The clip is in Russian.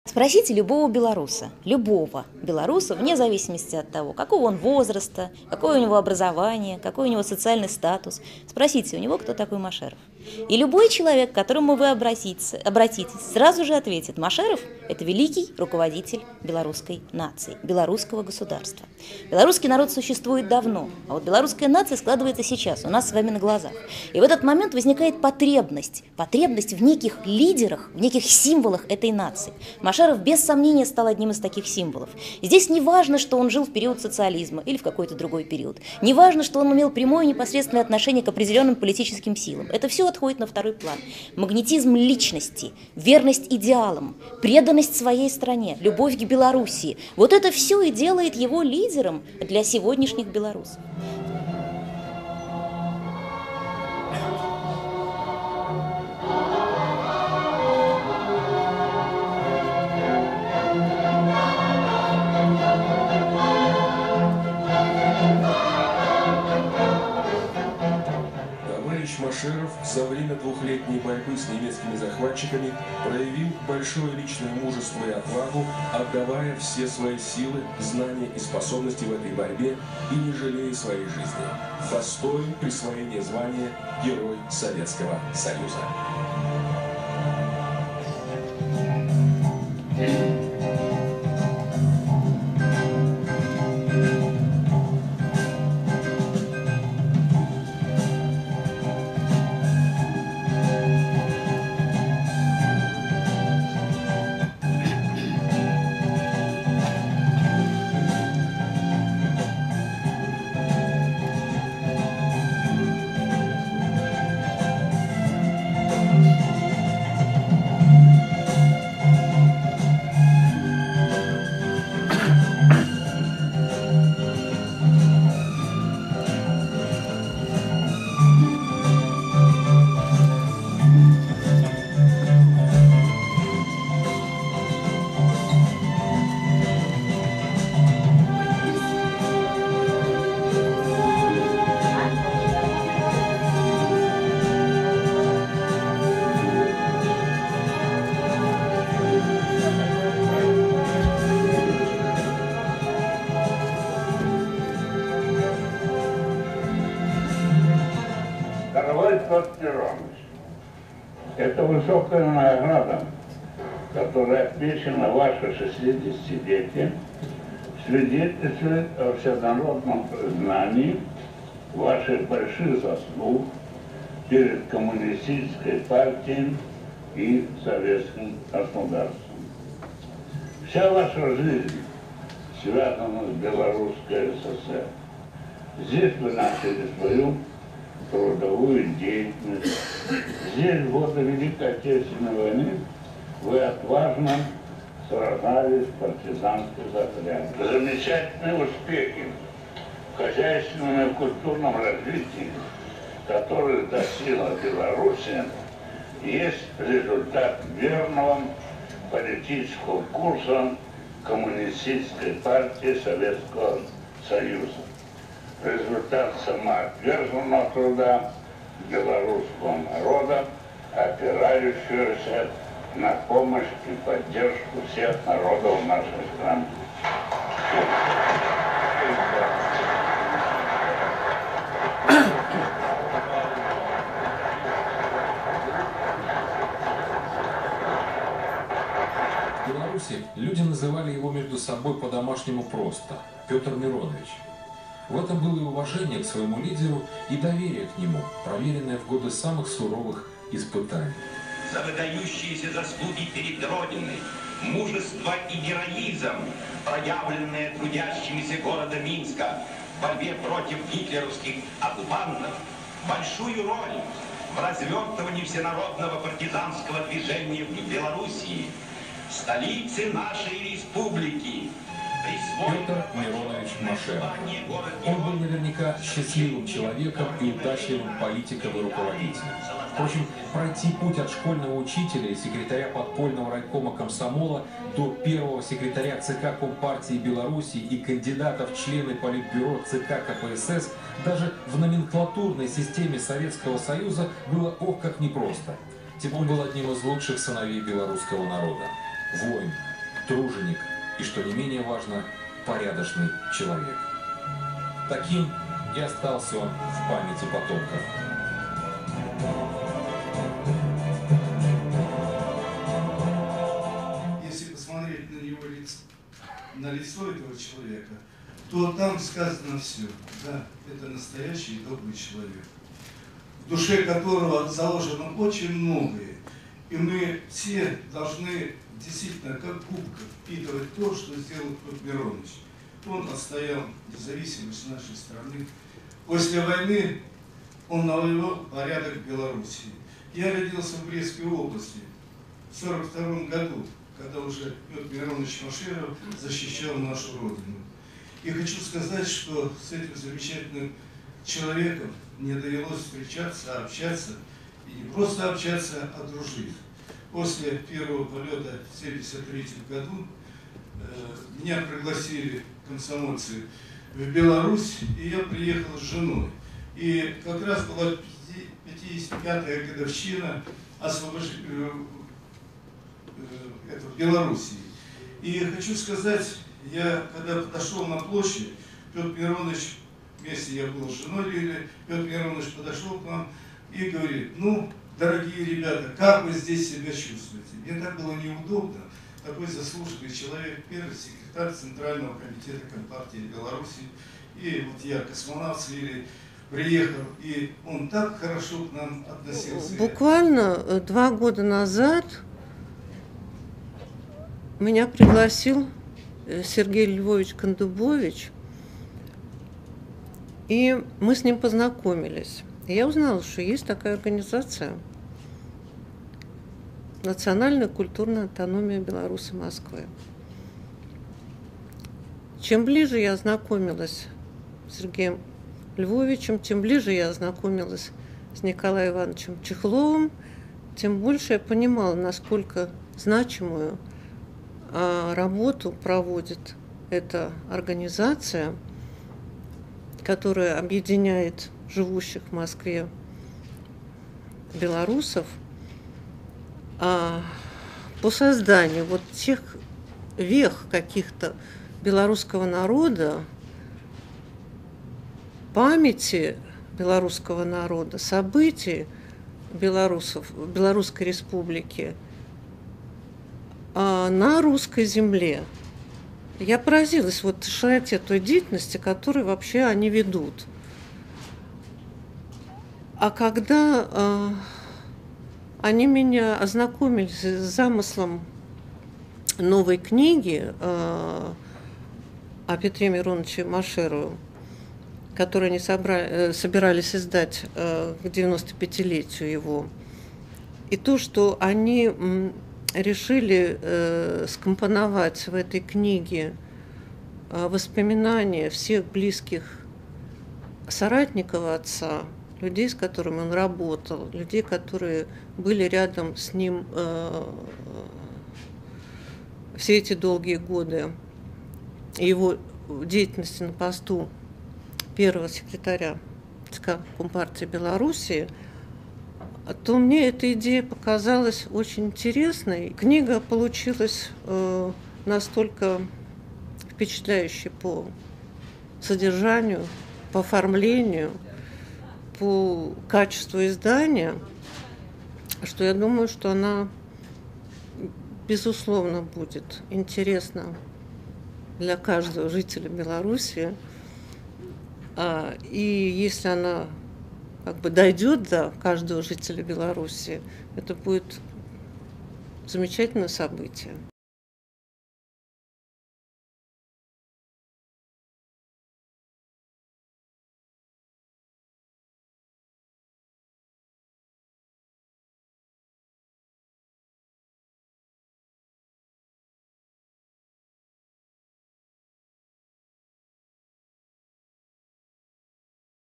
Спросите любого белоруса, вне зависимости от того, какого он возраста, какое у него образование, какой у него социальный статус. Спросите у него, кто такой Машеров. И любой человек, к которому вы обратитесь, сразу же ответит: Машеров – это великий руководитель белорусской нации, белорусского государства. Белорусский народ существует давно, а вот белорусская нация складывается сейчас, у нас с вами на глазах. И в этот момент возникает потребность в неких лидерах, в неких символах этой нации. Машеров без сомнения стал одним из таких символов. Здесь не важно, что он жил в период социализма или в какой-то другой период. Не важно, что он имел прямое и непосредственное отношение к определенным политическим силам. Это все отходит на второй план. Магнетизм личности, верность идеалам, преданность своей стране, любовь к Белоруссии. Вот это все и делает его лидером для сегодняшних белорусов. Машеров за время двухлетней борьбы с немецкими захватчиками проявил большое личное мужество и отвагу, отдавая все свои силы, знания и способности в этой борьбе и не жалея своей жизни. Достоин присвоения звания Герой Советского Союза. Это высокая награда, которая отмечена ваше 60-летие, свидетельствует о всенародном признании ваших больших заслуг перед коммунистической партией и советским государством. Вся ваша жизнь связана с Белорусской ССР. Здесь вы начали свою трудовую деятельность. Здесь в годы Великой Отечественной войны вы отважно сражались в партизанских отрядах. Замечательные успехи в хозяйственном и культурном развитии, которые достигла Беларусь, есть результат верного политического курса Коммунистической партии Советского Союза. Результат самоотверженного труда белорусского народа, опирающегося на помощь и поддержку всех народов нашей страны. В Беларуси люди называли его между собой по-домашнему просто – Петр Миронович. В этом было и уважение к своему лидеру, и доверие к нему, проверенное в годы самых суровых испытаний. За выдающиеся заслуги перед Родиной, мужество и героизм, проявленные трудящимися города Минска в борьбе против гитлеровских оккупантов, большую роль в развертывании всенародного партизанского движения в Белоруссии, столице нашей республики. Петр Миронович Машеров. Он был наверняка счастливым человеком и удачливым политиком и руководителем. Впрочем, пройти путь от школьного учителя и секретаря подпольного райкома комсомола до первого секретаря ЦК Компартии Беларуси и кандидата в члены Политбюро ЦК КПСС даже в номенклатурной системе Советского Союза было ох как непросто. Тем он был одним из лучших сыновей белорусского народа. Воин, труженик и, что не менее важно, порядочный человек. Таким и остался он в памяти потомков. Если посмотреть на его на лицо этого человека, то там сказано все. Да, это настоящий и добрый человек, в душе которого заложено очень многое. И мы все должны действительно как губка впитывать то, что сделал Петр Миронович. Он отстоял независимость нашей страны. После войны он навел порядок в Беларуси. Я родился в Брестской области в 1942 году, когда уже Петр Миронович Машеров защищал нашу Родину. И хочу сказать, что с этим замечательным человеком мне довелось встречаться, общаться, и не просто общаться, а дружить. После первого полета в 1973 году меня пригласили комсомольцы в Беларусь, и я приехал с женой. И как раз была 55-я годовщина в Белоруссии. И хочу сказать, я когда подошел на площадь, Петр Миронович, вместе я был с женой Лилией, Петр Миронович подошел к нам и говорит: ну, дорогие ребята, как вы здесь себя чувствуете? Мне так было неудобно. Такой заслуженный человек, первый секретарь Центрального комитета Компартии Беларуси. И вот я, космонавт с Лилией, приехал, и он так хорошо к нам относился. Буквально 2 года назад меня пригласил Сергей Львович Кондубович, и мы с ним познакомились. И я узнала, что есть такая организация «Национальная культурная автономия Беларуси Москвы». Чем ближе я знакомилась с Сергеем Львовичем, тем ближе я знакомилась с Николаем Ивановичем Чехловым, тем больше я понимала, насколько значимую работу проводит эта организация, которая объединяет живущих в Москве белорусов по созданию вот тех вех каких-то белорусского народа, памяти белорусского народа, событий белорусов, Белорусской Республики на русской земле. Я поразилась вот широте той деятельности, которую вообще они ведут. А когда они меня ознакомили с замыслом новой книги о Петре Мироновиче Машерове, которую они собирались издать к 95-летию его, и то, что они решили скомпоновать в этой книге воспоминания всех близких соратников отца, людей, с которыми он работал, людей, которые были рядом с ним все эти долгие годы его деятельности на посту первого секретаря ЦК Компартии Беларуси, то мне эта идея показалась очень интересной. Книга получилась настолько впечатляющей по содержанию, по оформлению, по качеству издания, что я думаю, что она, безусловно, будет интересна для каждого жителя Беларуси. И если она как бы дойдет до каждого жителя Беларуси, это будет замечательное событие.